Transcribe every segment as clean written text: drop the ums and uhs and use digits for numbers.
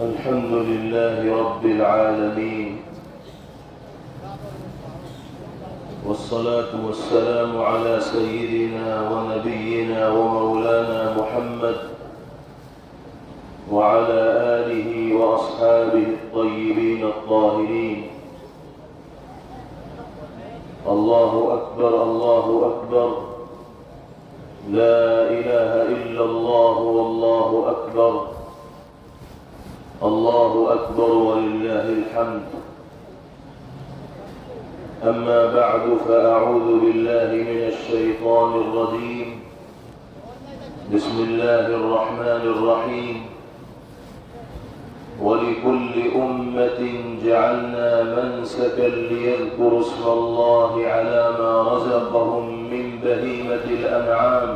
الحمد لله رب العالمين، والصلاة والسلام على سيدنا ونبينا ومولانا محمد وعلى آله وأصحابه الطيبين الطاهرين. الله أكبر الله أكبر، لا إله إلا الله والله أكبر، الله أكبر ولله الحمد. أما بعد فأعوذ بالله من الشيطان الرجيم. بسم الله الرحمن الرحيم. ولكل أمة جعلنا منسكا ليذكروا اسم الله على ما رزقهم من بهيمة الأنعام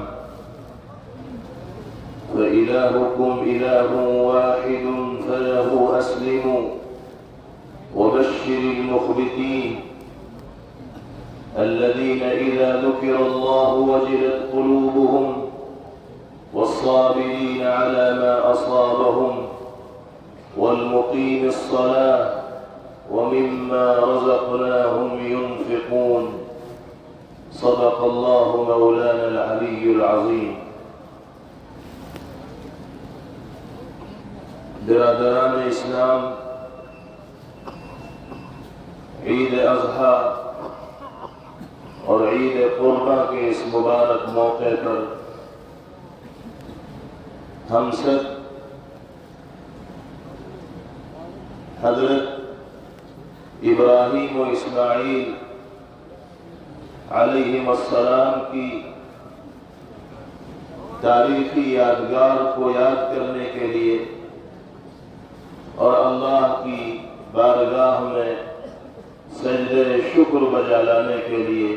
فإلهكم إله واحد فله أسلموا وبشر المخبتين الذين إذا ذكر الله وجلت قلوبهم والصابرين على ما أصابهم والمقيم الصلاة ومما رزقناهم ينفقون. صدق الله مولانا العلي العظيم. برادران اسلام، عید اضحیٰ اور عید قربہ کے اس مبارک موقع پر ہم سب حضرت ابراہیم و اسماعیل علیہم السلام کی تاریخی یادگار کو یاد کرنے کے لیے اور اللہ کی بارگاہ میں سجدہ شکر بجا لانے کے لیے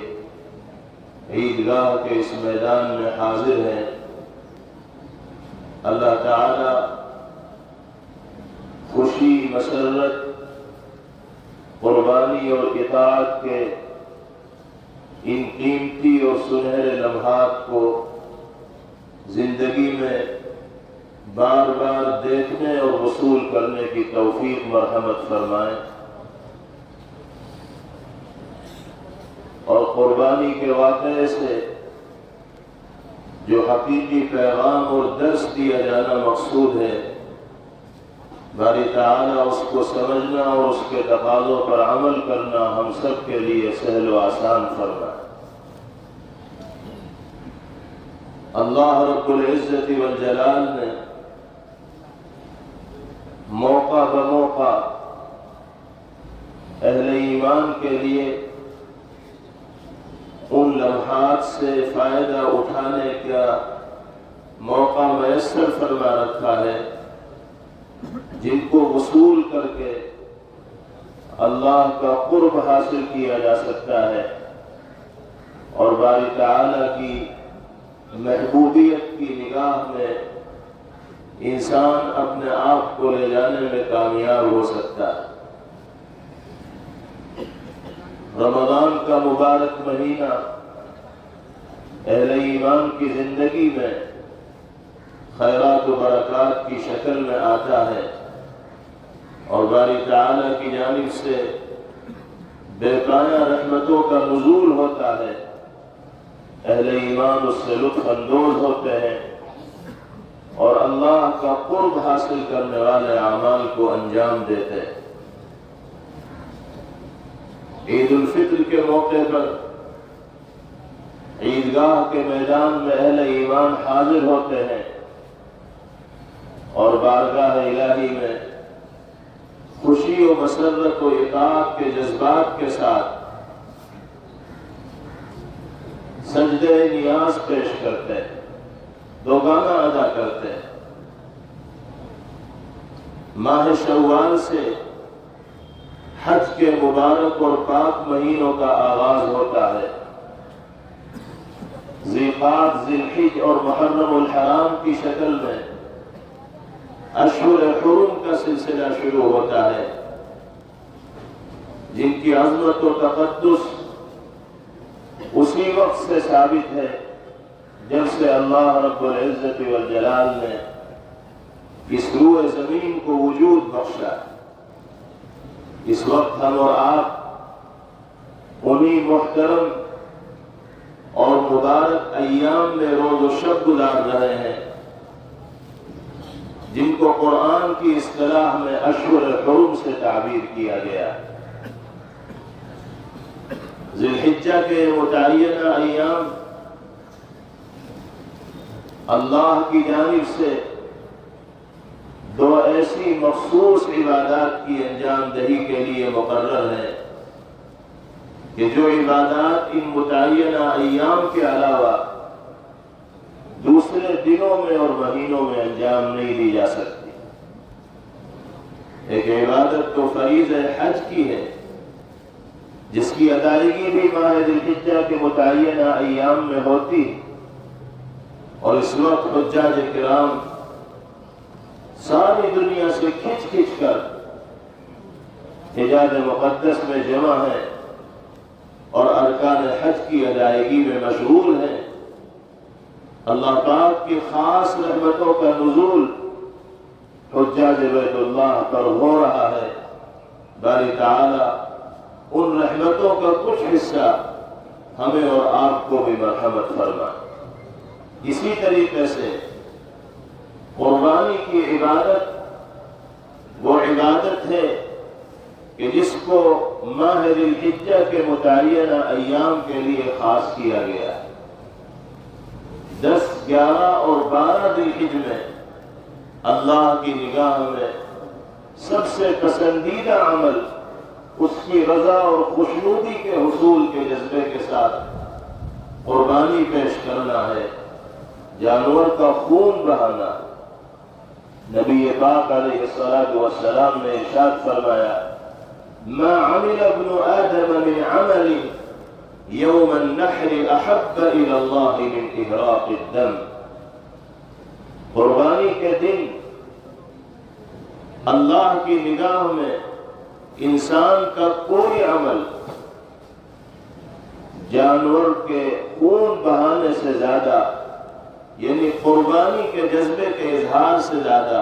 عیدگاہ کے اس میدان میں حاضر ہیں. اللہ تعالی خوشی، مسرت، قربانی اور اطاعت کے ان قیمتی اور سنہرے لمحات کو زندگی میں بار بار دیکھنے اور وصول کرنے کی توفیق مرحمت فرمائیں، اور قربانی کے واقعے سے جو حقیقی پیغام اور درس دیا جانا مقصود ہے، باری تعالیٰ اس کو سمجھنا اور اس کے تقاضوں پر عمل کرنا ہم سب کے لیے سہل و آسان فرمائے. اللہ رب العزت والجلال نے موقع بموقع اہل ایمان کے لیے ان لمحات سے فائدہ اٹھانے کا موقع میسر فرما رکھا ہے جن کو وصول کر کے اللہ کا قرب حاصل کیا جا سکتا ہے اور باری تعالیٰ کی محبوبیت کی نگاہ میں انسان اپنے آپ کو لے جانے میں کامیاب ہو سکتا ہے. رمضان کا مبارک مہینہ اہل ایمان کی زندگی میں خیرات و برکات کی شکل میں آتا ہے اور باری تعالیٰ کی جانب سے بے پایہ رحمتوں کا نزول ہوتا ہے. اہل ایمان اس سے لطف اندوز ہوتے ہیں اور اللہ کا قرب حاصل کرنے والے اعمال کو انجام دیتے ہیں. عید الفطر کے موقع پر عیدگاہ کے میدان میں اہل ایمان حاضر ہوتے ہیں اور بارگاہ الہی میں خوشی و مسرت و اطاعت کے جذبات کے ساتھ سجدہ نیاز پیش کرتے ہیں، دو گانا ادا کرتے ہیں. ماہ شوال سے حج کے مبارک اور پاک مہینوں کا آغاز ہوتا ہے. ذی قعدہ، ذی الحجہ اور محرم الحرام کی شکل میں اشہر حرم کا سلسلہ شروع ہوتا ہے جن کی عظمت و تقدس اسی وقت سے ثابت ہے جب سے اللہ رب العزت والجلال نے اس روح زمین کو وجود بخشا۔ اس وقت ہم اور آپ انہی محترم اور مبارک ایام میں روز و شب گزار رہے ہیں جن کو قرآن کی اصطلاح میں اشہر الحرم سے تعبیر کیا گیا۔ ذی الحجہ کے متعینہ ایام اللہ کی جانب سے دو ایسی مخصوص عبادات کی انجام دہی کے لیے مقرر ہیں کہ جو عبادات ان متعینہ ایام کے علاوہ دوسرے دنوں میں اور مہینوں میں انجام نہیں دی جا سکتی۔ ایک عبادت تو فریض حج کی ہے جس کی ادائیگی بھی ماہ ذی الحجہ کے متعینہ ایام میں ہوتی، اور اس وقت حجاج کرام ساری دنیا سے کھچ کھچ کر حجاز مقدس میں جمع ہیں اور ارکان حج کی ادائیگی میں مشغول ہیں۔ اللہ پاک کی خاص رحمتوں کا نزول حجاج بیت اللہ پر ہو رہا ہے۔ باری تعالی ان رحمتوں کا کچھ حصہ ہمیں اور آپ کو بھی مرحمت فرمائے۔ اسی طریقے سے قربانی کی عبادت وہ عبادت ہے کہ جس کو ماہ ذی الحجہ کے متعینہ ایام کے لیے خاص کیا گیا۔ 10، 11 اور 12 ذی الحجہ میں اللہ کی نگاہ میں سب سے پسندیدہ عمل اس کی رضا اور خوشنودی کے حصول کے جذبے کے ساتھ قربانی پیش کرنا ہے، جانور کا خون بہانا۔ نبی پاک علیہ الصلوۃ والسلام نے ارشاد فرمایا: ما عمل ابن آدم من عمل يوم النحر احب الى اللہ من احراق الدم۔ قربانی کے دن اللہ کی نگاہ میں انسان کا کوئی عمل جانور کے خون بہانے سے زیادہ، یعنی قربانی کے جذبے کے اظہار سے زیادہ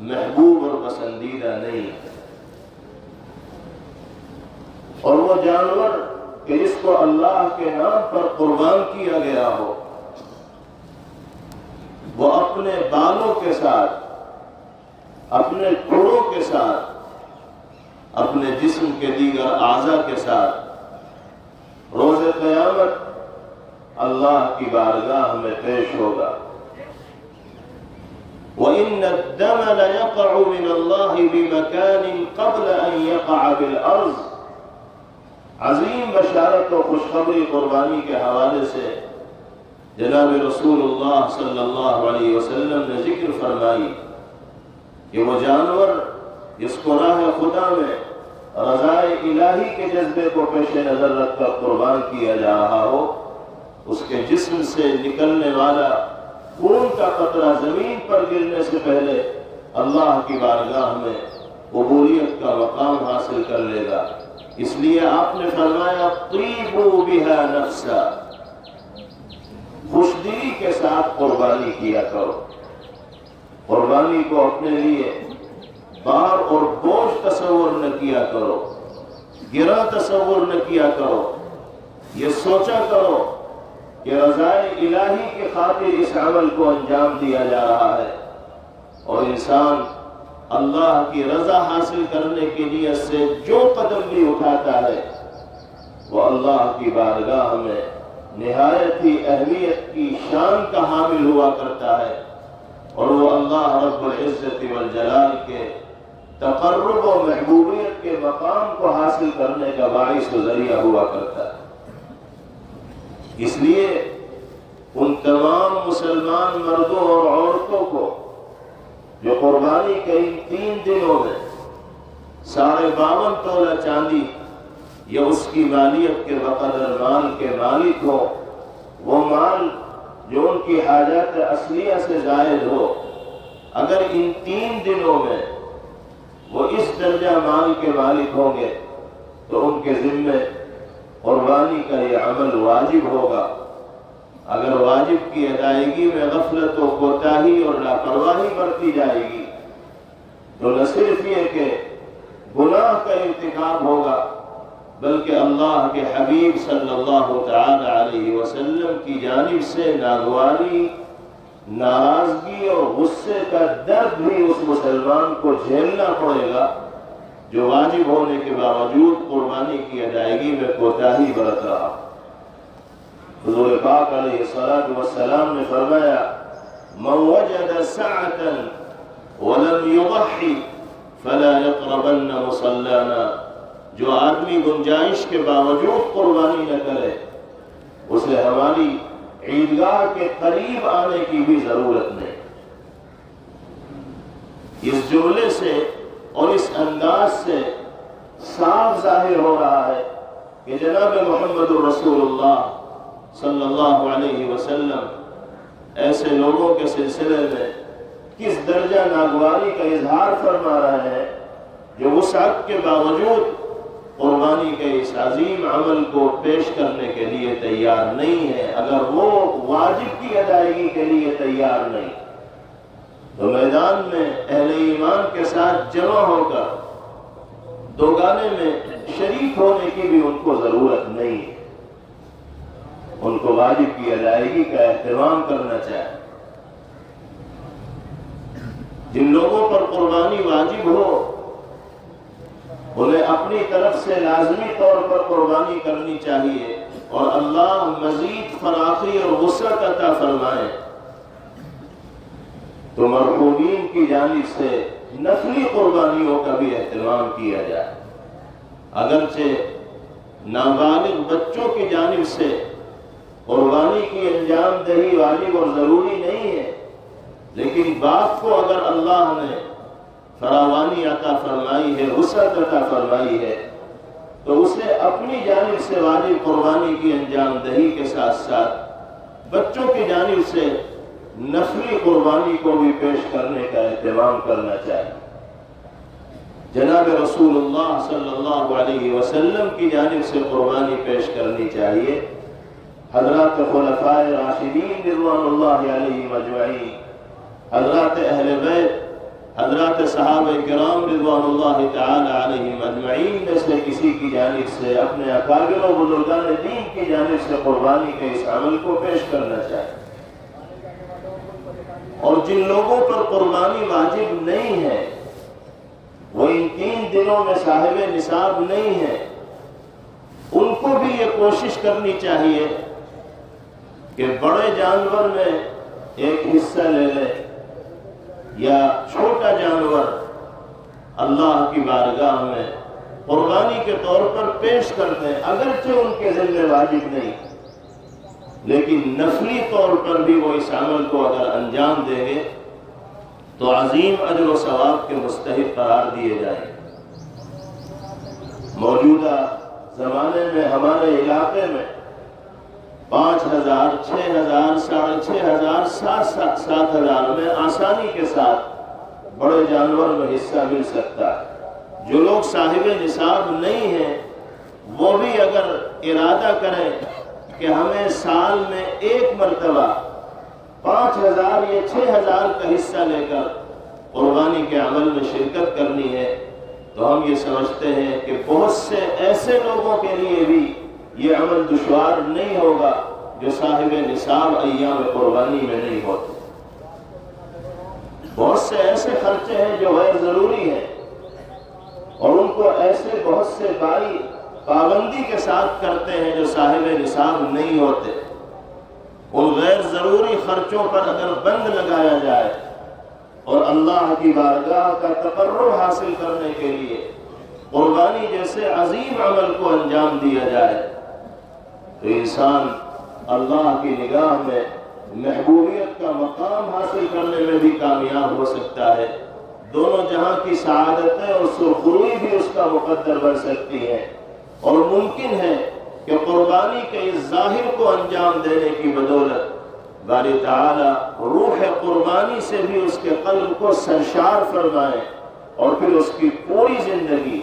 محبوب اور پسندیدہ نہیں ہے۔ اور وہ جانور کہ جس کو اللہ کے نام پر قربان کیا گیا ہو، وہ اپنے بالوں کے ساتھ، اپنے کھڑوں کے ساتھ، اپنے جسم کے دیگر اعضاء کے ساتھ روز قیامت اللہ کی بارگاہ میں پیش ہوگا۔ وَإِنَّ الدَّمَ لَيَقَعُ مِنَ اللَّهِ بِمَكَانٍ قَبْلَ أَن يَقَعَ بِالْأَرْضِ۔ عظیم بشارت و خوشخبری قربانی کے حوالے سے جناب رسول اللہ صلی اللہ علیہ وسلم نے ذکر فرمائی کہ وہ جانور جس کو راہ خدا میں رضائے الہی کے جذبے کو پیش نظر رکھ کر قربان کیا جا رہا ہو، اس کے جسم سے نکلنے والا خون کا قطرہ زمین پر گرنے سے پہلے اللہ کی بارگاہ میں قبولیت کا مقام حاصل کر لے گا۔ اس لیے آپ نے فرمایا: طیبوا بها نفسا، خوش دلی کے ساتھ قربانی کیا کرو۔ قربانی کو اپنے لیے بار اور بوجھ تصور نہ کیا کرو، گرا تصور نہ کیا کرو، یہ سوچا کرو کہ رضائے الہی کی خاطر اس عمل کو انجام دیا جا رہا ہے، اور انسان اللہ کی رضا حاصل کرنے کی نیت سے جو قدم بھی اٹھاتا ہے وہ اللہ کی بارگاہ میں نہایت ہی اہمیت کی شان کا حامل ہوا کرتا ہے، اور وہ اللہ رب العزت والجلال کے تقرب و محبوبیت کے مقام کو حاصل کرنے کا باعث و ذریعہ ہوا کرتا ہے۔ اس لیے ان تمام مسلمان مردوں اور عورتوں کو جو قربانی کے ان 3 دنوں میں 52.5 تولہ چاندی یا اس کی مالیت کے بقدر مال کے مالک ہو، وہ مال جو ان کی حاجات اصلیہ سے زائد ہو، اگر ان 3 دنوں میں وہ اس درجہ مال کے مالک ہوں گے تو ان کے ذمے قربانی کا یہ عمل واجب ہوگا۔ اگر واجب کی ادائیگی میں غفلت و کوتاہی اور لاپرواہی برتی جائے گی تو نہ صرف یہ کہ گناہ کا ارتکاب ہوگا بلکہ اللہ کے حبیب صلی اللہ تعالی علیہ وسلم کی جانب سے ناگواری، ناراضگی اور غصے کا درد بھی اس مسلمان کو جھیلنا پڑے گا جو واجب ہونے کے باوجود قربانی کی ادائیگی میں کوتاہی برت رہا۔ حضور پاک علیہ الصلوۃ والسلام نے فرمایا من وجد سعة ولم يضحي فلا يقربن مصلانا، جو آدمی گنجائش کے باوجود قربانی نہ کرے اسے ہماری عیدگاہ کے قریب آنے کی بھی ضرورت نہیں۔ اس جملے سے اور اس انداز سے صاف ظاہر ہو رہا ہے کہ جناب محمد رسول اللہ صلی اللہ علیہ وسلم ایسے لوگوں کے سلسلے میں کس درجہ ناگواری کا اظہار فرما رہے ہیں جو وسعت کے باوجود قربانی کے اس عظیم عمل کو پیش کرنے کے لیے تیار نہیں ہے۔ اگر وہ واجب کی ادائیگی کے لیے تیار نہیں تو میدان میں اہل ایمان کے ساتھ جمع ہو کر دوگانے میں شریک ہونے کی بھی ان کو ضرورت نہیں ہے۔ ان کو واجب کی ادائیگی کا اہتمام کرنا چاہیے۔ جن لوگوں پر قربانی واجب ہو انہیں اپنی طرف سے لازمی طور پر قربانی کرنی چاہیے اور اللہ مزید فراخی اور وسعت عطا فرمائے تو مرحومین کی جانب سے نفلی قربانیوں کا بھی اہتمام کیا جائے۔ اگرچہ نابالغ بچوں کی جانب سے قربانی کی انجام دہی واجب اور ضروری نہیں ہے، لیکن باپ کو اگر اللہ نے فراوانی عطا فرمائی ہے، وسعت عطا فرمائی ہے تو اسے اپنی جانب سے واجب قربانی کی انجام دہی کے ساتھ ساتھ بچوں کی جانب سے نفلی قربانی کو بھی پیش کرنے کا اہتمام کرنا چاہیے۔ جناب رسول اللہ صلی اللہ علیہ وسلم کی جانب سے قربانی پیش کرنی چاہیے۔ حضرات خلفائے راشدین رضوان اللہ علیہم اجمعین، حضرات اہل بیت، حضرات صحابہ کرام رضوان اللہ تعالی علیہم اجمعین میں سے کسی کی جانب سے اپنے اکابر و بزرگان دین کی جانب سے قربانی کے اس عمل کو پیش کرنا چاہیے۔ اور جن لوگوں پر قربانی واجب نہیں ہے، وہ ان 3 دنوں میں صاحب نصاب نہیں ہے، ان کو بھی یہ کوشش کرنی چاہیے کہ بڑے جانور میں ایک حصہ لے لیں یا چھوٹا جانور اللہ کی بارگاہ میں قربانی کے طور پر پیش کر دیں، اگرچہ ان کے ذمہ واجب نہیں، لیکن نفلی طور پر بھی وہ اس عمل کو اگر انجام دیں گے تو عظیم اجر و ثواب کے مستحق قرار دیے جائیں۔ موجودہ زمانے میں ہمارے علاقے میں 5,000، 6,000، 6,500، 7,000 میں آسانی کے ساتھ بڑے جانور میں حصہ مل سکتا ہے۔ جو لوگ صاحب نصاب نہیں ہیں وہ بھی اگر ارادہ کریں کہ ہمیں سال میں ایک مرتبہ 5,000 یا 6,000 کا حصہ لے کر قربانی کے عمل میں شرکت کرنی ہے تو ہم یہ سمجھتے ہیں کہ بہت سے ایسے لوگوں کے لیے بھی یہ عمل دشوار نہیں ہوگا جو صاحب نصاب ایام قربانی میں نہیں ہوتے۔ بہت سے ایسے خرچے ہیں جو غیر ضروری ہیں اور ان کو ایسے بہت سے بھائی پابندی کے ساتھ کرتے ہیں جو صاحب نصاب نہیں ہوتے۔ ان غیر ضروری خرچوں پر اگر بند لگایا جائے اور اللہ کی بارگاہ کا تقرب حاصل کرنے کے لیے قربانی جیسے عظیم عمل کو انجام دیا جائے تو انسان اللہ کی نگاہ میں محبوبیت کا مقام حاصل کرنے میں بھی کامیاب ہو سکتا ہے۔ دونوں جہاں کی سعادتیں اور سرخروئی بھی اس کا مقدر بن سکتی ہیں، اور ممکن ہے کہ قربانی کے اس ظاہر کو انجام دینے کی بدولت باری تعالی روح قربانی سے بھی اس کے قلب کو سرشار فرمائے اور پھر اس کی پوری زندگی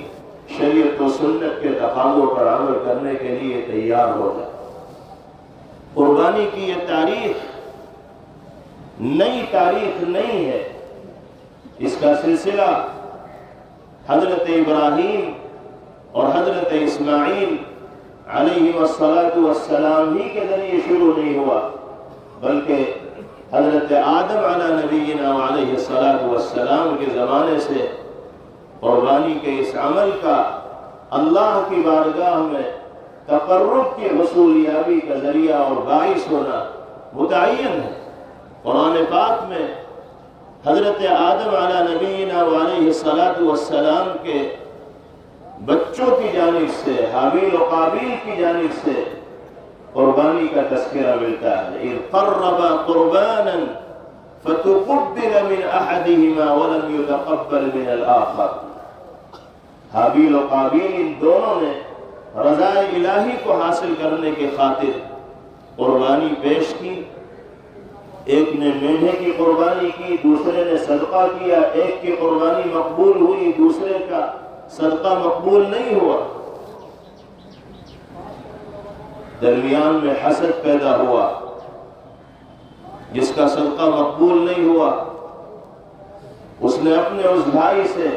شریعت و سنت کے تقاضوں پر عمل کرنے کے لیے تیار ہو جائے۔ قربانی کی یہ تاریخ نئی تاریخ نہیں ہے، اس کا سلسلہ حضرت ابراہیم اور حضرت اسماعیل علیہ السلام ہی کے ذریعے شروع نہیں ہوا، بلکہ حضرت آدم علی نبینا علیہ السلام کے زمانے سے قربانی کے اس عمل کا اللہ کی بارگاہ میں تقرب کی حصولیابی کا ذریعہ اور باعث ہونا متعین ہے۔ قرآن پاک میں حضرت آدم علی نبینا علیہ السلام کے بچوں کی جانب سے، حابیل و قابیل کی جانب سے قربانی کا تذکرہ ملتا ہے۔ اذ قربا قربانا فتقبل من احدهما ولم يتقبل من الاخر۔ حابیل و قابیل ان دونوں نے رضا الہی کو حاصل کرنے کے خاطر قربانی پیش کی۔ ایک نے مینڈھے کی قربانی کی، دوسرے نے صدقہ کیا۔ ایک کی قربانی مقبول ہوئی، دوسرے کا صدقہ مقبول نہیں ہوا۔ درمیان میں حسد پیدا ہوا، جس کا صدقہ مقبول نہیں ہوا اس نے اپنے اس بھائی سے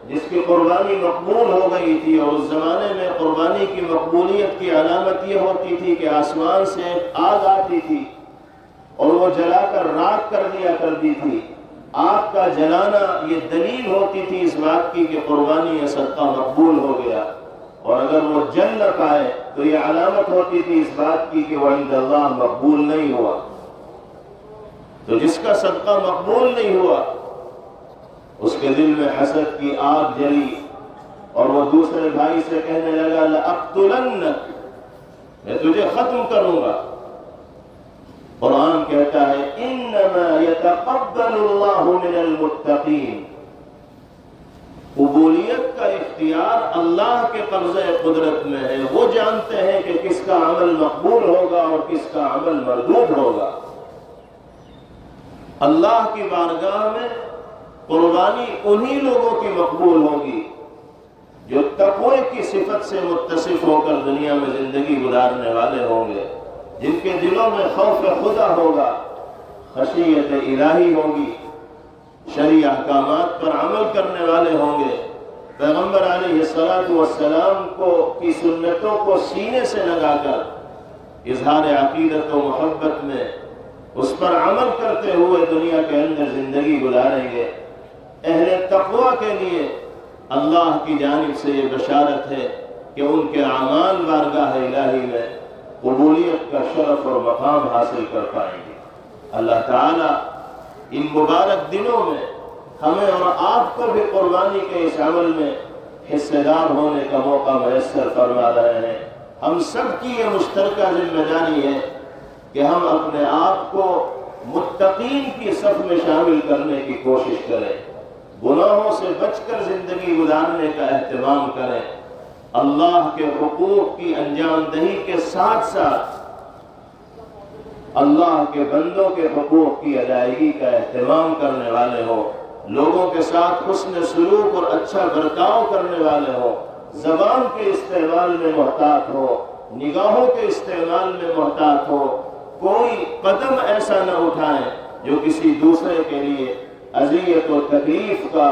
جس کی قربانی مقبول ہو گئی تھی، اور اس زمانے میں قربانی کی مقبولیت کی علامت یہ ہوتی تھی کہ آسمان سے ایک آگ آتی تھی اور وہ جلا کر راکھ کر دیا کرتی تھی۔ آگ کا جلانا یہ دلیل ہوتی تھی اس بات کی کہ قربانی یا صدقہ مقبول ہو گیا، اور اگر وہ جل نہ پائے تو یہ علامت ہوتی تھی اس بات کی کہ وہ عند اللہ مقبول نہیں ہوا۔ تو جس کا صدقہ مقبول نہیں ہوا اس کے دل میں حسد کی آگ جلی، اور وہ دوسرے بھائی سے کہنے لگا لأقتلنک، میں تجھے ختم کروں گا۔ قرآن کہتا ہے انما یتقبل اللہ من المتقین، قبولیت کا اختیار اللہ کے قبضہ قدرت میں ہے۔ وہ جانتے ہیں کہ کس کا عمل مقبول ہوگا اور کس کا عمل مردود ہوگا۔ اللہ کی بارگاہ میں قربانی انہی لوگوں کی مقبول ہوگی جو تقوی کی صفت سے متصف ہو کر دنیا میں زندگی گزارنے والے ہوں گے، جن کے دلوں میں خوف خدا ہوگا، خشیت الہی ہوگی، شرعی احکامات پر عمل کرنے والے ہوں گے، پیغمبر علیہ السلام کی سنتوں کو سینے سے لگا کر اظہار عقیدت و محبت میں اس پر عمل کرتے ہوئے دنیا کے اندر زندگی گزاریں گے۔ اہل تقوی کے لیے اللہ کی جانب سے یہ بشارت ہے کہ ان کے اعمال بارگاہ الہی میں قبولیت کا شرف اور مقام حاصل کر پائیں گے۔ اللہ تعالیٰ ان مبارک دنوں میں ہمیں اور آپ کو بھی قربانی کے اس عمل میں حصہ دار ہونے کا موقع میسر فرما رہے ہیں۔ ہم سب کی یہ مشترکہ ذمہ داری ہے کہ ہم اپنے آپ کو متقین کی صف میں شامل کرنے کی کوشش کریں، گناہوں سے بچ کر زندگی گزارنے کا اہتمام کریں، اللہ کے حقوق کی انجام دہی کے ساتھ ساتھ اللہ کے بندوں کے حقوق کی ادائیگی کا اہتمام کرنے والے ہوں، لوگوں کے ساتھ حسن سلوک اور اچھا برتاؤ کرنے والے ہوں، زبان کے استعمال میں محتاط ہو، نگاہوں کے استعمال میں محتاط ہو، کوئی قدم ایسا نہ اٹھائیں جو کسی دوسرے کے لیے اذیت و تکلیف کا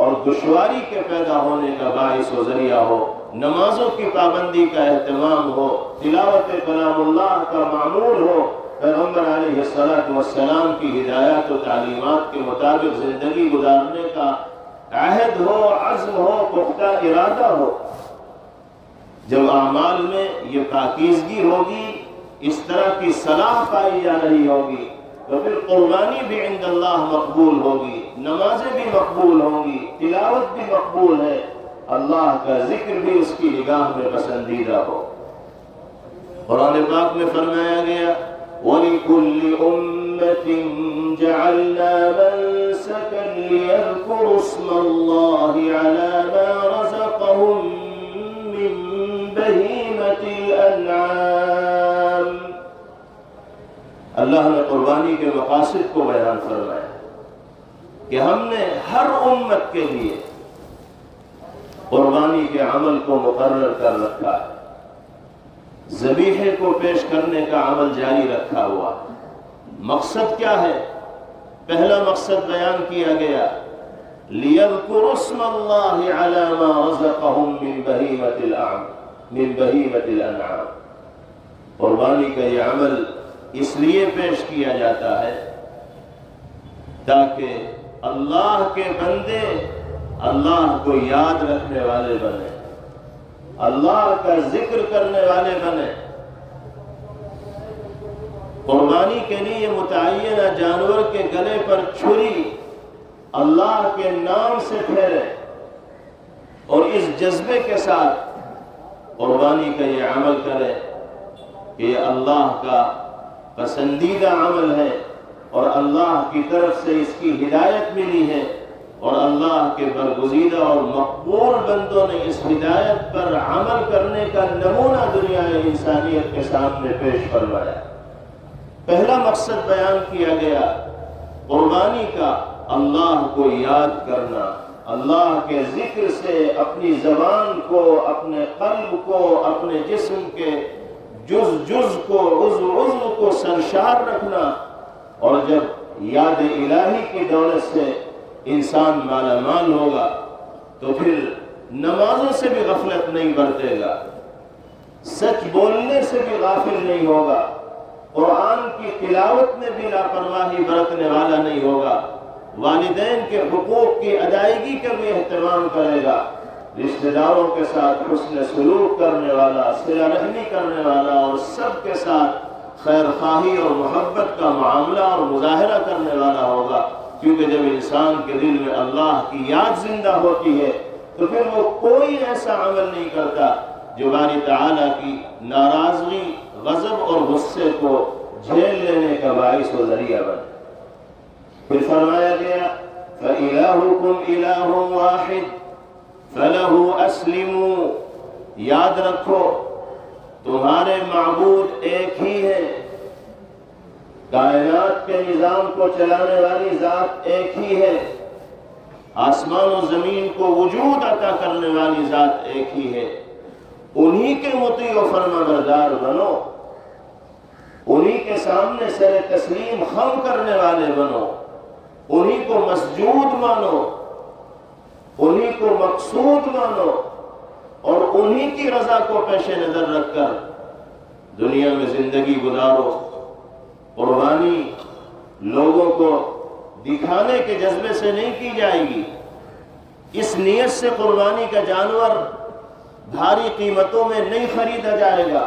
اور دشواری کے پیدا ہونے کا باعث و ذریعہ ہو۔ نمازوں کی پابندی کا اہتمام ہو، تلاوت کلام اللہ کا معمول ہو، پیغمبر علیہ السلام کی ہدایات و تعلیمات کے مطابق زندگی گزارنے کا عہد ہو، عزم ہو، پختہ ارادہ ہو۔ جب اعمال میں یہ پاکیزگی ہوگی، اس طرح کی صلاح پائی جا رہی ہوگی، تو پھر قربانی بھی عند اللہ مقبول ہوگی، نمازیں بھی مقبول ہوں گی، تلاوت بھی مقبول ہے، اللہ کا ذکر بھی اس کی نگاہ میں پسندیدہ ہو۔ قرآن پاک میں فرمایا گیا وَلِكُلِّ أُمَّةٍ جَعَلْنَا مَنسَكًا لِيَذْكُرُوا اسْمَ اللَّهِ عَلَى مَا رَزَقَهُم مِّن بَهِيمَةِ الْأَنْعَامِ۔ اللہ نے قربانی کے مقاصد کو بیان فرمایا کہ ہم نے ہر امت کے لیے قربانی کے عمل کو مقرر کر رکھا ہے، ذبیحے کو پیش کرنے کا عمل جاری رکھا ہوا۔ مقصد کیا ہے؟ پہلا مقصد بیان کیا گیا لِيَذْكُرُوا اسْمَ اللَّهِ عَلَى مَا رَزَقَهُم مِّن بَهِيمَةِ الْأَنْعَامِ۔ قربانی کا یہ عمل اس لیے پیش کیا جاتا ہے تاکہ اللہ کے بندے اللہ کو یاد رکھنے والے بنے، اللہ کا ذکر کرنے والے بنے۔ قربانی کے لیے متعینہ جانور کے گلے پر چھری اللہ کے نام سے پھیرے اور اس جذبے کے ساتھ قربانی کا یہ عمل کرے کہ یہ اللہ کا پسندیدہ عمل ہے اور اللہ کی طرف سے اس کی ہدایت ملی ہے، اور اللہ کے برگزیدہ اور مقبول بندوں نے اس ہدایت پر عمل کرنے کا نمونہ دنیا انسانیت کے سامنے پیش فرمایا۔ پہلا مقصد بیان کیا گیا قربانی کا، اللہ کو یاد کرنا، اللہ کے ذکر سے اپنی زبان کو، اپنے قلب کو، اپنے جسم کے جز جز کو، عضو عضو کو سرشار رکھنا، اور جب یاد الہی کی دولت سے انسان مالا مال ہوگا تو پھر نمازوں سے بھی غفلت نہیں برتے گا، سچ بولنے سے بھی غافل نہیں ہوگا، قرآن کی تلاوت میں بھی لاپرواہی برتنے والا نہیں ہوگا، والدین کے حقوق کی ادائیگی کا بھی اہتمام کرے گا، رشتہ داروں کے ساتھ حسن سلوک کرنے والا، صلہ رحمی کرنے والا، اور سب کے ساتھ خیر خواہی اور محبت کا معاملہ اور مظاہرہ کرنے والا ہوگا، کیونکہ جب انسان کے دل میں اللہ کی یاد زندہ ہوتی ہے تو پھر وہ کوئی ایسا عمل نہیں کرتا جو باری تعالیٰ کی ناراضگی، غضب اور غصے کو جھیل لینے کا باعث و ذریعہ بنے۔ پھر فرمایا گیا فَإِلَٰهُكُمْ إِلَٰهٌ وَاحِدٌ فَلَهُ أَسْلِمُوا، یاد رکھو تمہارے معبود ایک ہی ہے، کائنات کے نظام کو چلانے والی ذات ایک ہی ہے، آسمان و زمین کو وجود عطا کرنے والی ذات ایک ہی ہے، انہی کے مطیع و فرما بردار بنو، انہی کے سامنے سر تسلیم خم کرنے والے بنو، انہی کو مسجود مانو، انہی کو مقصود مانو، اور انہی کی رضا کو پیش نظر رکھ کر دنیا میں زندگی گزارو۔ قربانی لوگوں کو دکھانے کے جذبے سے نہیں کی جائے گی، اس نیت سے قربانی کا جانور بھاری قیمتوں میں نہیں خریدا جائے گا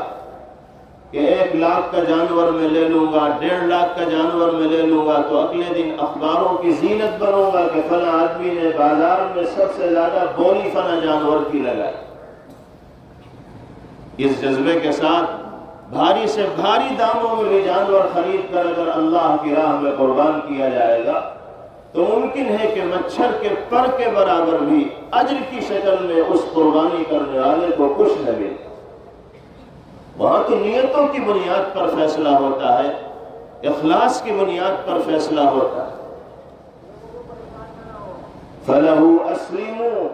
کہ 1 لاکھ کا جانور میں لے لوں گا، 1.5 لاکھ کا جانور میں لے لوں گا تو اگلے دن اخباروں کی زینت بنوں گا کہ فلاں آدمی نے بازار میں سب سے زیادہ بولی فلاں جانور کی لگائی۔ اس جذبے کے ساتھ بھاری سے بھاری داموں میں بھی جانور خرید کر اگر اللہ کی راہ میں قربان کیا جائے گا تو ممکن ہے کہ مچھر کے پر کے برابر بھی اجر کی شکل میں اس قربانی کرنے والے کو کچھ نہ ملے۔ وہاں تو نیتوں کی بنیاد پر فیصلہ ہوتا ہے، اخلاص کی بنیاد پر فیصلہ ہوتا ہے۔ فَلَهُ أَسْلِمُوا،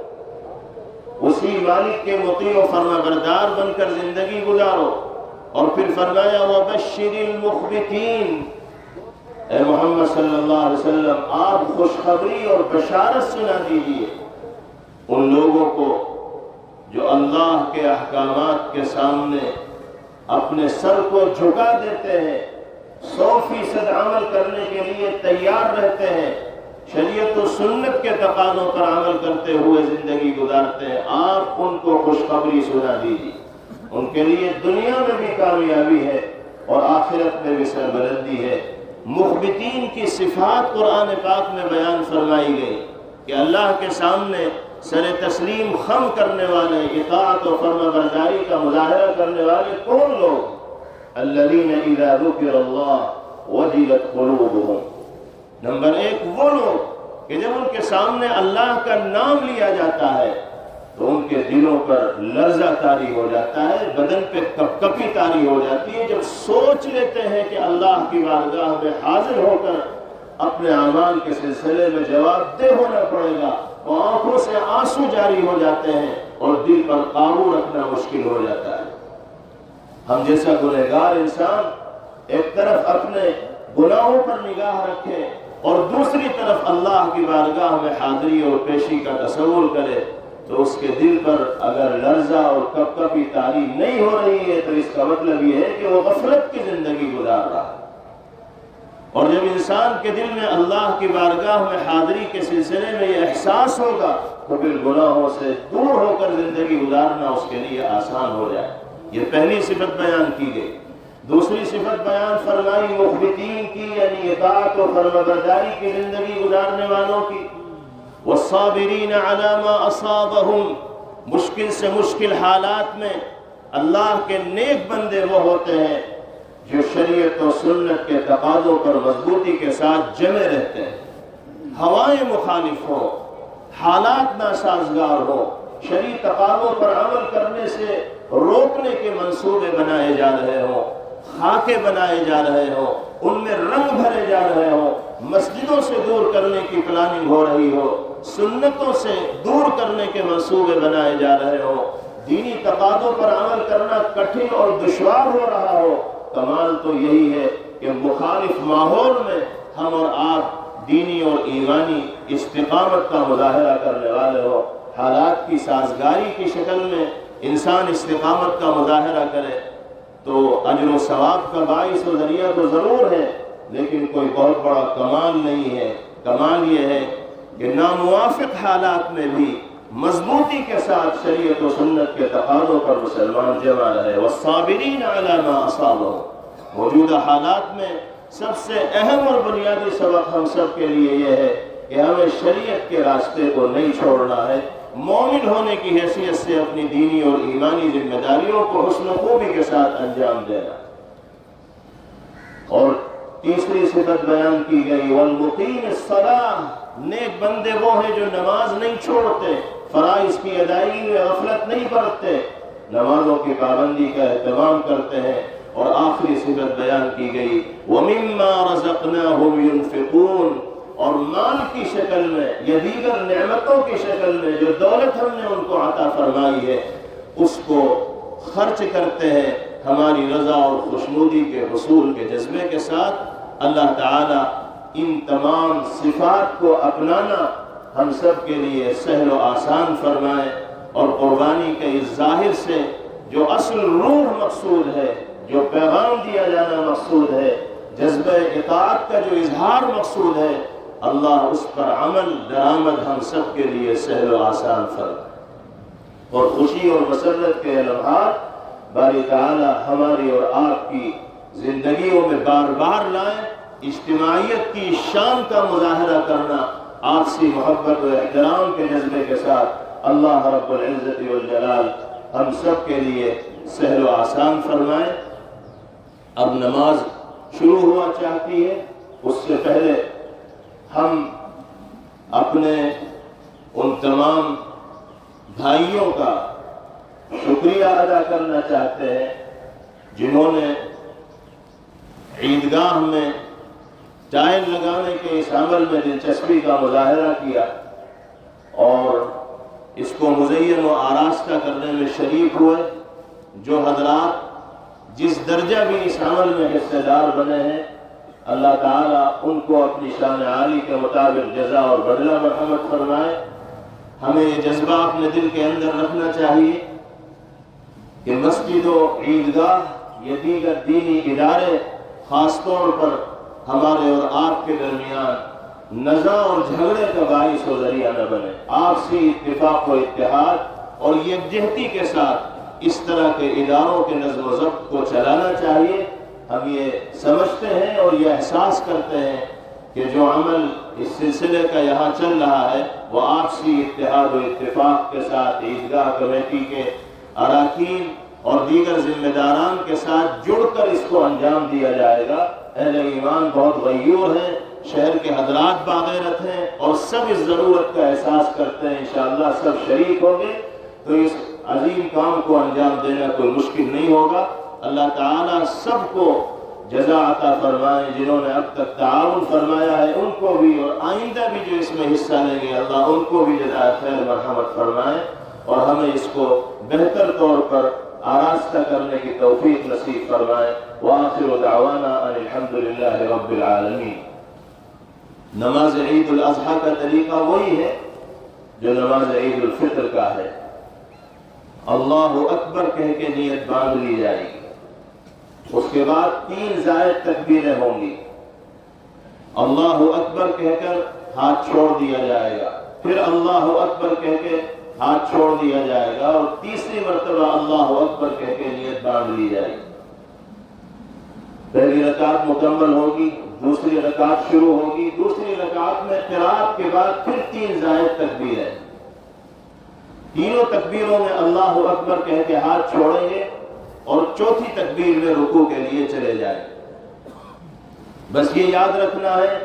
اسی مالک کے مطیع و فرما بردار بن کر زندگی گزارو۔ اور پھر فرمایا وَبَشِّرِ الْمُخْبِتِينَ، اے محمد صلی اللہ علیہ وسلم آپ خوشخبری اور بشارت سنا دیجئے ان لوگوں کو جو اللہ کے احکامات کے سامنے اپنے سر کو جھکا دیتے ہیں، 100% عمل کرنے کے لیے تیار رہتے ہیں، شریعت و سنت کے تقاضوں پر عمل کرتے ہوئے زندگی گزارتے ہیں، آپ ان کو خوشخبری سنا دیجیے، ان کے لیے دنیا میں بھی کامیابی ہے اور آخرت میں بھی سربلندی ہے۔ مخبتین کی صفات قرآن پاک میں بیان فرمائی گئی کہ اللہ کے سامنے سر تسلیم خم کرنے والے، اطاعت و فرما برداری کا مظاہرہ کرنے والے کون لوگ؟ الذین اذا ذکر اللہ وجلت قلوبہم، نمبر 1 وہ لوگ کہ جب ان کے سامنے اللہ کا نام لیا جاتا ہے تو ان کے دلوں پر لرزہ طاری ہو جاتا ہے، بدن پہ کپکپی طاری ہو جاتی ہے، جب سوچ لیتے ہیں کہ اللہ کی بارگاہ میں حاضر ہو کر اپنے اعمال کے سلسلے میں جواب دہ ہونا پڑے گا، تو آنکھوں سے آنسو جاری ہو جاتے ہیں اور دل پر قابو رکھنا مشکل ہو جاتا ہے۔ ہم جیسا گنہگار انسان ایک طرف اپنے گناہوں پر نگاہ رکھے اور دوسری طرف اللہ کی بارگاہ میں حاضری اور پیشی کا تصور کرے تو اس کے دل پر اگر لرزہ اور کپکپی طاری نہیں ہو رہی ہے تو اس کا مطلب یہ ہے کہ وہ غفلت کی زندگی گزار رہا ہے۔ اور جب انسان کے دل میں اللہ کی بارگاہ میں حاضری کے سلسلے میں یہ احساس ہوگا تو پھر گناہوں سے دور ہو کر زندگی گزارنا اس کے لیے آسان ہو جائے۔ یہ پہلی صفت بیان کی گئی۔ دوسری صفت بیان فرمائی مخبتین کی، یعنی اطاعت و فرمانبرداری کی زندگی گزارنے والوں کی۔ والصابرین علی ما اصابہم، مشکل سے مشکل حالات میں اللہ کے نیک بندے وہ ہوتے ہیں جو شریعت و سنت کے تقاضوں پر مضبوطی کے ساتھ جمے رہتے ہیں۔ ہوائیں مخالف ہو، حالات ناسازگار ہو، شرعی تقاضوں پر عمل کرنے سے روکنے کے منصوبے بنائے جا رہے ہوں، خاکے بنائے جا رہے ہوں، ان میں رنگ بھرے جا رہے ہوں، مسجدوں سے دور کرنے کی پلاننگ ہو رہی ہو، سنتوں سے دور کرنے کے منصوبے بنائے جا رہے ہوں، دینی تقاضوں پر عمل کرنا کٹھن اور دشوار ہو رہا ہو، کمال تو یہی ہے کہ مخالف ماحول میں ہم اور آپ دینی اور ایمانی استقامت کا مظاہرہ کرنے والے ہو۔ حالات کی سازگاری کی شکل میں انسان استقامت کا مظاہرہ کرے تو اجر و ثواب کا باعث و ذریعہ تو ضرور ہے، لیکن کوئی بہت بڑا کمال نہیں ہے۔ کمال یہ ہے کہ ناموافق حالات میں بھی مضبوطی کے ساتھ شریعت و سنت کے تقاضوں پر مسلمان جمع رہے۔ والصابرین علی ما اصابہم، موجودہ حالات میں سب سے اہم اور بنیادی سبق ہم سب کے لیے یہ ہے کہ ہمیں شریعت کے راستے کو نہیں چھوڑنا ہے، مومن ہونے کی حیثیت سے اپنی دینی اور ایمانی ذمہ داریوں کو حسن و خوبی کے ساتھ انجام دینا۔ اور تیسری صفت بیان کی گئی والمقیم الصلاۃ، نیک بندے وہ ہیں جو نماز نہیں چھوڑتے، فرائض کی ادائیگی میں غفلت نہیں برتتے، نمازوں کی پابندی کا اہتمام کرتے ہیں۔ اور آخری صفت بیان کی گئی وَمِمَّا رَزَقْنَاهُمْ يُنْفِقُونَ، اور مال کی شکل میں یا دیگر نعمتوں کی شکل میں جو دولت ہم نے ان کو عطا فرمائی ہے اس کو خرچ کرتے ہیں ہماری رضا اور خوشنودی کے حصول کے جذبے کے ساتھ۔ اللہ تعالیٰ ان تمام صفات کو اپنانا ہم سب کے لیے سہل و آسان فرمائے، اور قربانی کے اس ظاہر سے جو اصل روح مقصود ہے، جو پیغام دیا جانا مقصود ہے، جذبہ اطاعت کا جو اظہار مقصود ہے، اللہ اس پر عمل درآمد ہم سب کے لیے سہل و آسان فرمائے، اور خوشی اور مسرت کے لمحات باری تعالیٰ ہماری اور آپ کی زندگیوں میں بار بار لائیں۔ اجتماعیت کی شان کا مظاہرہ کرنا آپسی محبت و احترام کے جذبے کے ساتھ اللہ رب العزت والجلال ہم سب کے لیے سہل و آسان فرمائے۔ اب نماز شروع ہوا چاہتی ہے، اس سے پہلے ہم اپنے ان تمام بھائیوں کا شکریہ ادا کرنا چاہتے ہیں جنہوں نے عیدگاہ میں ٹائل لگانے کے اس عمل میں دلچسپی کا مظاہرہ کیا اور اس کو مزین و آراستہ کرنے میں شریک ہوئے۔ جو حضرات جس درجہ بھی اس عمل میں حصہ دار بنے ہیں، اللہ تعالیٰ ان کو اپنی شان عالی کے مطابق جزا اور بدلہ مرحمت فرمائے۔ ہمیں یہ جذبہ اپنے دل کے اندر رکھنا چاہیے کہ مسجد و عیدگاہ یہ دیگر دینی ادارے خاص طور پر ہمارے اور آپ کے درمیان نزاع اور جھگڑے کا باعث و ذریعہ نہ بنے۔ آپسی اتفاق و اتحاد اور یکجہتی کے ساتھ اس طرح کے اداروں کے نظم و ضبط کو چلانا چاہیے۔ ہم یہ سمجھتے ہیں اور یہ احساس کرتے ہیں کہ جو عمل اس سلسلے کا یہاں چل رہا ہے وہ آپسی اتحاد و اتفاق کے ساتھ عیدگاہ کمیٹی کے اراکین اور دیگر ذمہ داران کے ساتھ جڑ کر اس کو انجام دیا جائے گا۔ اہل ایمان بہت غیور ہیں، شہر کے حضرات باغیرت ہیں اور سب اس ضرورت کا احساس کرتے ہیں، انشاءاللہ سب شریک ہوں گے تو اس عظیم کام کو انجام دینا کوئی مشکل نہیں ہوگا۔ اللہ تعالیٰ سب کو جزا عطا فرمائے، جنہوں نے اب تک تعاون فرمایا ہے ان کو بھی، اور آئندہ بھی جو اس میں حصہ لیں گے اللہ ان کو بھی جزائے خیر مرحمت فرمائے، اور ہمیں اس کو بہتر طور پر آراستہ کرنے کی توفیق نصیب فرمائے۔ وآخر دعوانا ان الحمد للہ رب العالمین۔ نماز عید الاضحیٰ کا طریقہ وہی ہے جو نماز عید الفطر کا ہے۔ اللہ اکبر کہہ کے نیت باندھ لی جائے گی، اس کے بعد 3 زائد تکبیریں ہوں گی، اللہ اکبر کہہ کر ہاتھ چھوڑ دیا جائے گا، پھر اللہ اکبر کہہ کے ہاتھ چھوڑ دیا جائے گا، اور تیسری مرتبہ اللہ اکبر کہہ کے نیت باندھ لی جائے گی۔ پہلی رکعت مکمل ہوگی، دوسری رکعت شروع ہوگی، دوسری رکعت میں قرات کے بعد پھر 3 زائد تکبیریں، تینوں تکبیروں میں اللہ اکبر کہہ کے ہاتھ چھوڑیں گے اور چوتھی تکبیر میں رکوع کے لیے چلے جائیں گے۔ بس یہ یاد رکھنا ہے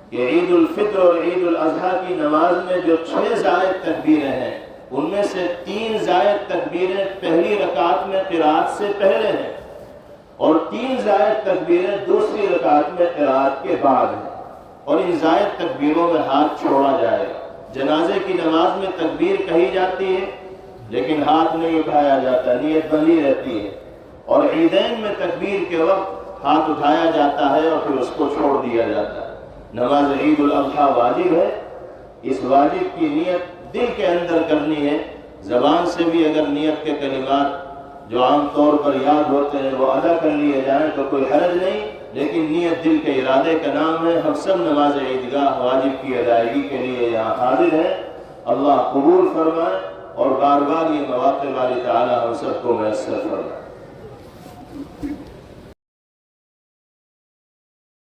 کہ عید الفطر اور عید الاضحیٰ کی نماز میں جو 6 زائد تکبیریں ہیں، ان میں سے 3 زائد تکبیریں پہلی رکعت میں قرات سے پہلے ہیں، اور 3 زائد تکبیریں دوسری رکعت میں قرات کے بعد ہیں، اور ان زائد تکبیروں میں ہاتھ چھوڑا جائے گا۔ جنازے کی نماز میں تکبیر کہی جاتی ہے لیکن ہاتھ نہیں اٹھایا جاتا، نیت بندھی رہتی ہے، اور عیدین میں تکبیر کے وقت ہاتھ اٹھایا جاتا ہے اور پھر اس کو چھوڑ دیا جاتا ہے۔ نماز عید الاضحیٰ واجب ہے، اس واجب کی نیت دل کے اندر کرنی ہے، زبان سے بھی اگر نیت کے کلمات جو عام طور پر یاد ہوتے ہیں وہ ادا کر لیے جائیں تو کوئی حرج نہیں، لیکن نیت دل کے ارادے کا نام ہے۔ ہم سب نماز عیدگاہ واجب کی ادائیگی کے لیے یہاں حاضر ہیں، اللہ قبول فرمائے اور بار بار یہ مواقع والی تعالی ہم سب کو میسر فرمائے۔